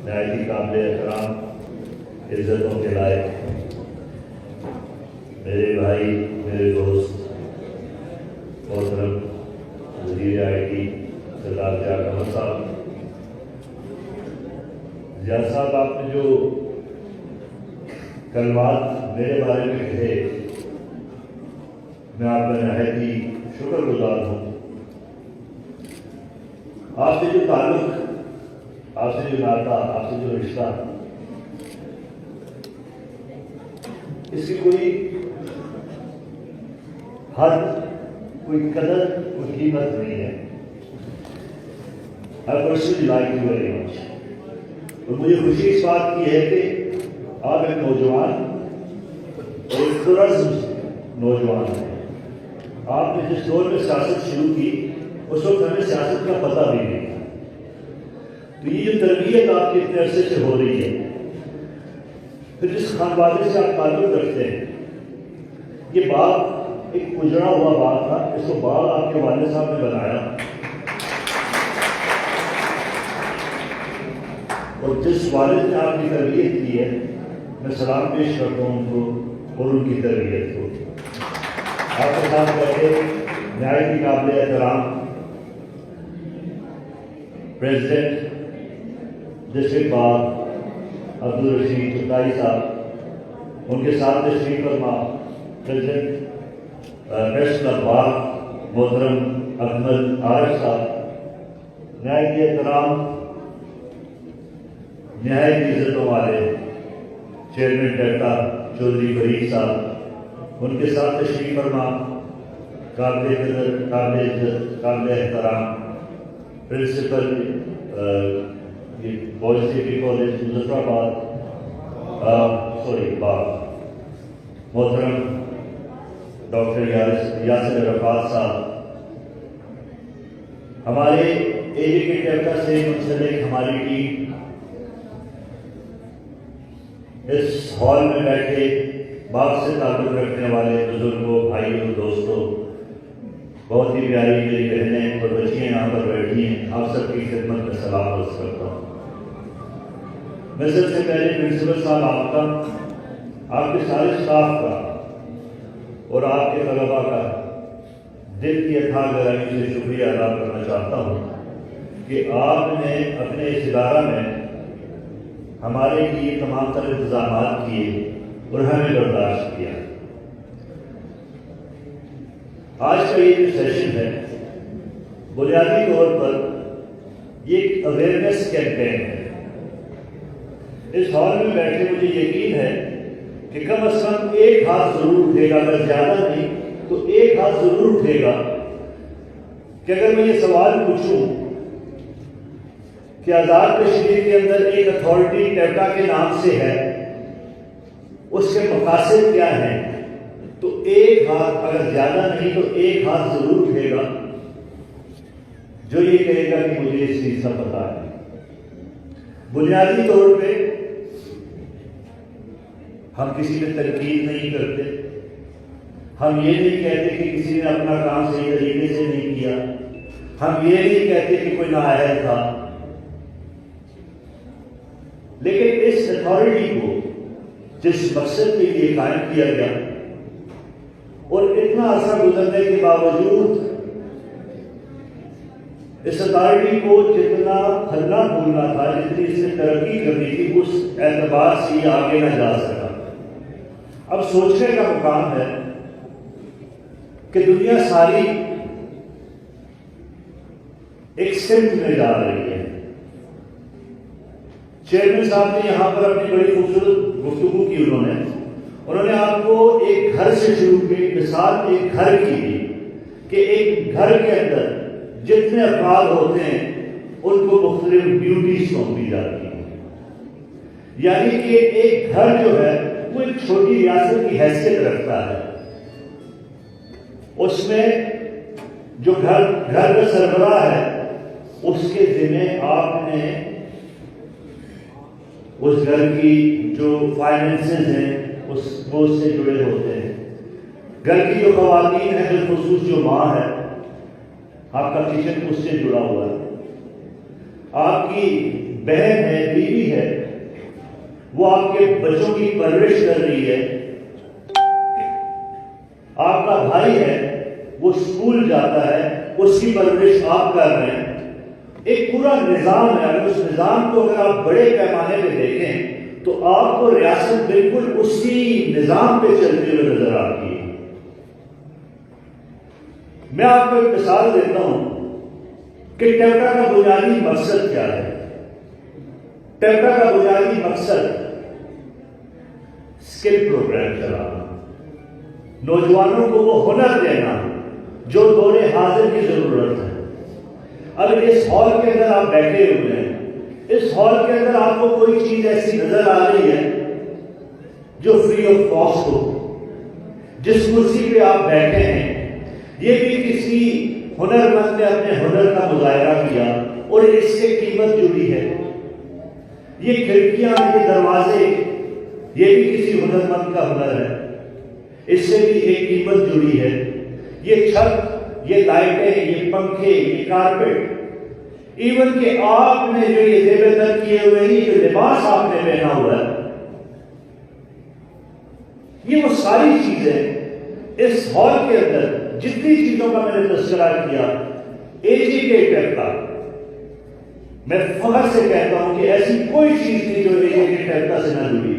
نہایت ہی قابل احترام عزتوں کے لائق میرے بھائی، میرے دوست محترم وزیر آئی ٹی سردار زیاد احمد صاحب، زیاد صاحب آپ نے جو کلمات میرے بارے میں کہے، میں آپ کا نہایت ہی شکر گزار ہوں۔ آپ سے جو تعلق، آپ سے جو ناطہ، آپ سے جو رشتہ، اس کی کوئی حد، کوئی قدر، کوئی قیمت نہیں ہے۔ I personally like you very much۔ اور مجھے خوشی اس بات کی ہے کہ آپ ایک نوجوان اور ایک طرز نوجوان ہیں۔ آپ نے جس دور میں سیاست شروع کی اس وقت ہمیں سیاست کا پتہ بھی نہیں تھا، تو یہ جو تربیت آپ کے اتنے عرصے سے ہو رہی ہے، پھر جس خانوادے سے آپ تعلق رکھتے ہیں، یہ باغ ایک اجڑا ہوا باغ تھا، اس کو باغ آپ کے والد صاحب نے بنایا، اور جس والد نے آپ کی تربیت کی ہے، میں سلام پیش کرتا ہوں ان کو اور ان کی تربیت کو۔ آپ کے ساتھ بیٹھے نہایت ہی قابل احترام پریزیڈنٹ ڈسٹرکٹ بار عبدالرشید چٹائی صاحب، ان کے ساتھ تشریف فرما پریزیڈنٹ پریس کلب بار محترم اکمل عارف صاحب، نہایت ہی احترام، نہایت ہی عزتوں والے چیئرمین ڈیٹا چودھری فرید صاحب، ان کے ساتھ تشریف فرما قابل قدر، قابل عزت، قابل احترام principal boys degree college Muzaffarabad محترم ڈاکٹر یاسر عرفات صاحب، ہمارے ایجوکیٹ ڈیٹا سے منسلک ہماری ٹیم، اس ہال میں بیٹھے باغ سے تعلق رکھنے والے بزرگوں، بھائیوں، دوستوں، بہت ہی پیاری میری بہنیں اور بچیاں یہاں پر بیٹھی ہیں، آپ سب کی خدمت میں سلام عرض کرتا ہوں۔ میں سب سے پہلے پرنسپل صاحب آپ کا، آپ کے سارے اسٹاف کا اور آپ کے طلباء کا دل کی اتھاہ گہرائی سے شکریہ ادا کرنا چاہتا ہوں کہ آپ نے اپنے اس ادارہ میں ہمارے لیے تمام تر انتظامات کیے اور ہمیں برداشت کیا۔ آج کا یہ جو سیشن ہے بنیادی طور پر یہ ایک اویئرنیس کیمپین ہے۔ اس ہال میں بیٹھے مجھے یقین ہے کہ کم از کم ایک ہاتھ ضرور اٹھے گا، اگر زیادہ نہیں تو ایک ہاتھ ضرور اٹھے گا کہ اگر میں یہ سوال پوچھوں کہ آزاد کشمیر کے اندر ایک اتھارٹی ٹیپٹا کے نام سے ہے، اس کے مقاصد کیا ہیں، تو ایک ہاتھ، اگر زیادہ نہیں تو ایک ہاتھ ضرور اٹھے گا جو یہ کہے گا کہ مجھے اس چیز کا پتہ ہے۔ بنیادی طور پہ ہم کسی پہ تنقید نہیں کرتے، ہم یہ نہیں کہتے کہ کسی نے اپنا کام صحیح طریقے سے نہیں کیا، ہم یہ نہیں کہتے کہ کوئی نااہل تھا، لیکن اس اتھارٹی کو جس مقصد کے لیے قائم کیا گیا اور اتنا عرصہ گزرنے کے باوجود اس اتھارٹی کو جتنا پھلنا پھولنا تھا، جتنی اس نے ترقی کرنی تھی، اس اعتبار سے یہ آگے نہ جا سکا۔ اب سوچنے کا مقام ہے کہ دنیا ساری ایک سمت میں جا رہی ہے۔ چیئرمین صاحب نے یہاں پر اپنی بڑی خوبصورت گفتگو کی، انہوں نے آپ کو ایک گھر سے شروع کی، مثال ایک گھر کی دی کہ ایک گھر کے اندر جتنے افراد ہوتے ہیں ان کو مختلف ڈیوٹیز سونپی جاتی ہیں، یعنی کہ ایک گھر جو ہے وہ ایک چھوٹی ریاست کی حیثیت رکھتا ہے۔ اس میں جو گھر کا سربراہ ہے، اس کے ذمہ آپ نے اس گھر کی جو فائنینسز ہیں وہ اس سے جڑے ہوتے ہیں۔ گھر کی جو خواتین ہیں، بالخصوص جو ماں ہے، آپ کا کچن اس سے جڑا ہوا ہے۔ آپ کی بہن ہے، بیوی ہے، وہ آپ کے بچوں کی پرورش کر رہی ہے، آپ کا بھائی ہے وہ اسکول جاتا ہے، اس کی پرورش آپ کر رہے ہیں. ایک پورا نظام ہے. اگر اس نظام کو اگر آپ بڑے پیمانے پہ دیکھیں تو آپ کو ریاست بالکل اسی نظام پہ چلتے ہوئے نظر آتی ہے. میں آپ کو ایک مثال دیتا ہوں کہ ٹیپٹا کا بنیادی مقصد کیا ہے. ٹیپٹا کا بنیادی مقصد اسکل پروگرام چلانا، نوجوانوں کو وہ ہنر دینا جو دور حاضر کی ضرورت ہے. اگر اس ہال کے اندر آپ بیٹھے ہوئے ہیں، اس ہال کے اندر آپ کو کوئی چیز ایسی نظر آ رہی ہے جو فری آف کاسٹ ہو، جس کرسی پہ آپ بیٹھے ہیں یہ بھی کسی ہنر مند نے اپنے ہنر کا مظاہرہ کیا اور اس سے قیمت جڑی ہے. یہ کھڑکیاں، یہ دروازے، یہ بھی کسی ہنر مند کا ہنر ہے، اس سے بھی ایک قیمت جڑی ہے. یہ چھت، یہ لائٹیں، یہ پنکھے، یہ کارپیٹ، ایون کہ آپ نے جو یہ زیب تن کیے ہوئے ہیں، جو لباس آپ نے پہنا ہوا ہے، یہ وہ ساری چیزیں اس ہال کے اندر جتنی چیزوں کا میں نے تذکرہ کیا، ایجوکیٹڈ کا میں فخر سے کہتا ہوں کہ ایسی کوئی چیز نہیں جو ایجوکیٹڈ کا سے نہ جڑی.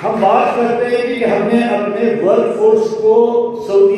ہم بات کرتے ہیں کہ ہم نے اپنے ورک فورس کو سعودی